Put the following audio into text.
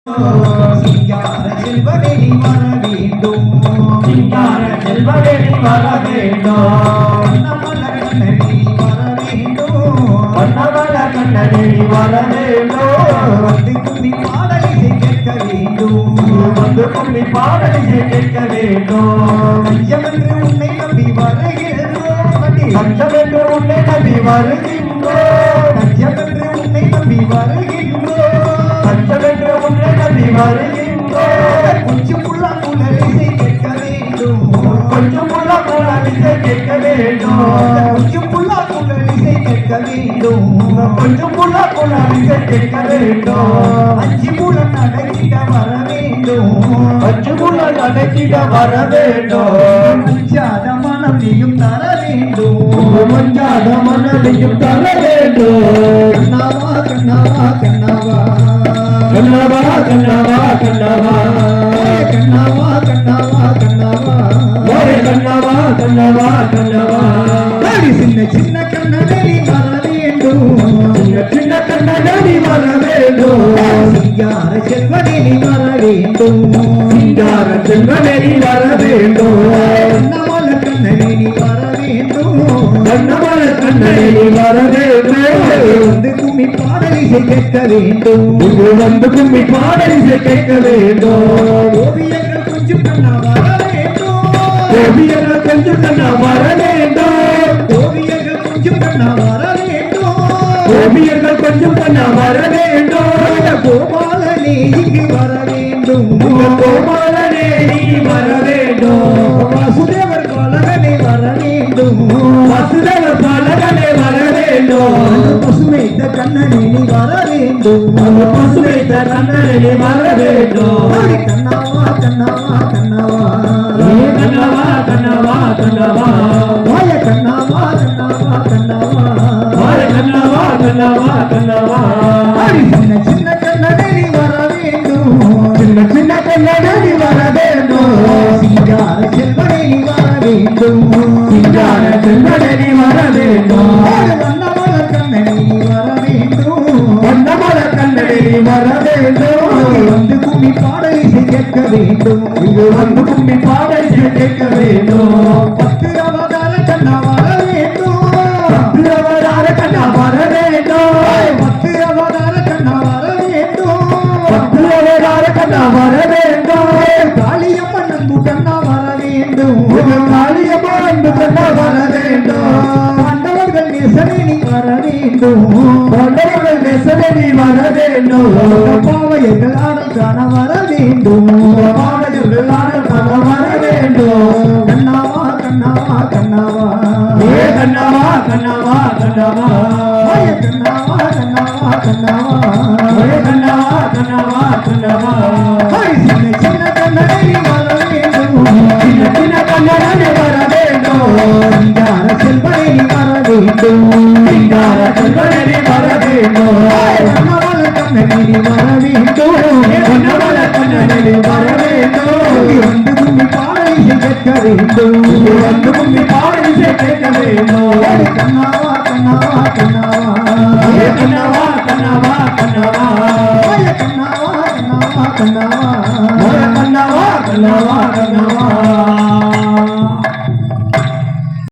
சிங்கார செல்வனி வர வேண்டும், சிங்கார செல்வனி வர வேண்டும், வண்ணமலர் கண்ணனி வர வேண்டும், வண்ணமலர் கண்ணனி வர வேண்டும். வந்து கும்மி பாடலிசை கேட்க வேண்டும், வந்து கும்மி பாடலிசை கேட்க வேண்டும். நெஞ்சமென்று உன்னை நம்பி வருகின்றோம், நெஞ்சமென்று உன்னை நம்பி வருகின்றோம், நெஞ்சமென்று உன்னை நம்பி வருகின்றோம், நெஞ்சமென்று உன்னை நம்பி வருகின்றோம். கொஞ்சம் புள்ள புலரிசை கேட்க வேண்டும், கொஞ்சம் உள்ள புலரிசை கேட்க வேண்டும், கொஞ்சம் புள்ள புலரிசை கேட்க வேண்டும், கொஞ்சம் உள்ள புலரிசை கேட்க வேண்டும். அஞ்சு புலன் அடக்கிட வர வேண்டும், அஞ்சு புல அடக்கிட வர வேண்டும். அஞ்சாத மனம் நீயும் தர வேண்டும், மஞ்சாத மனதையும் தர வேண்டும். கண்ணாவா கண்ணாவா கண்ணாவா கண்ணவா கண்ணவா கண்ணவா கண்ணாவா கண்ணாவா கண்ணாவா ஒரே கண்ணவா கண்ணவா கண்ணவா. சின்ன சின்ன கண்ணனி வர வேண்டும், சின்ன சின்ன கண்ணனி வர வேண்டும், சிங்கார செல்வனி வர வேண்டும், சிங்கார செல்வனி வர வேண்டும், கண்ணமல கண்ணனி வர வேண்டும், கண்ணமல கண்ணனி வர வேண்டும். வந்து கும்மி பாடலிசை கேட்க வேண்டும், இங்கு வந்து கும்மி பாடலிசை கேட்க வேண்டும். ஓவியங்கள் கொஞ்சம் கண்ணா வர வேண்டும், ஓவியர்கள் கொஞ்சம் கண்ணா வர வேண்டும், ஓவியர்கள் கொஞ்சம் கண்ணா வர வேண்டும், ஓவியர்கள் கொஞ்சம் கண்ணா வர வேண்டும். கோபாலனே இங்கு வர வேண்டும், கோபாலனே நீ வர வேண்டும், வாசுதேவர் பாலகனே வர வேண்டும், வசுதேவ பாலகனே வர வேண்டும், பசுமைத்த கண்ணனே நீ வர வேண்டும், பசுமைத்த கண்ணனே நீ வர வேண்டும். கண்ணாவா கண்ணாவா கண்ணாவா கண்ணவா கண்ணவா கண்ணவா மாய கண்ணாவா கண்ணாவா கண்ணாவா மாய கண்ணவா கண்ணவா கண்ணவா. சின்ன சின்ன கண்ணனே நீ வர வேண்டும், சின்ன சின்ன கண்ணனி வர வேண்டும், சிங்கார செல்வனே நீ வர வேண்டும், சிங்கார செல்வனி வர வேண்டும், வண்ணமல கண்ணனே நீ வர வேண்டும், வண்ணமல கண்ணனி வர வேண்டும். வந்து கும்மி பாடலிசை கேட்க வேண்டும், இங்கு வந்து கும்மி பாடலிசை கேட்க வேண்டும். பத்து அவதார கண்ணா வர வேண்டும், திருவதார கண்ணா வர வேண்டும், பத்து அவதார கண்ணா வர வேண்டும், திருவதார கண்ணா வர வேண்டும், காளியம்மன் அன்பு கண்ணா வர வேண்டும், காளியம்மா அன்பு கண்ணா வர வேண்டும், பாண்டவர்கள் நேசனே நீ வர வேண்டும், தொண்டர்கள் நெசனி வர வேண்டும், பாவையர்கள் ஆடல் காண வர வேண்டும், பாடல்கள் ஆடல் காண வர வேண்டும். கண்ணாவா கண்ணாவா கண்ணாவா ஏ கண்ணவா கண்ணவா கண்ணவா மாய கண்ணாவா கண்ணாவா கண்ணாவா ஒரே கண்ணவா கண்ணவா கண்ணவா. சின்ன சின்ன கண்ணனே நீ வர வேண்டும், சின்ன சின்ன கண்ணனே வர வேண்டும், சிங்கார செல்வனே நீ வர வேண்டும், சிங்கார செல்வனே வர வேண்டும், வண்ணமல கண்ணனே நீ வர வேண்டும், வண்ணமல கண்ணனே வர வேண்டும். வந்து கும்மி பாடலிசை கேட்க வேண்டும், வந்து கும்மி பாடலிசை கேட்க வேண்டும், கண்ணா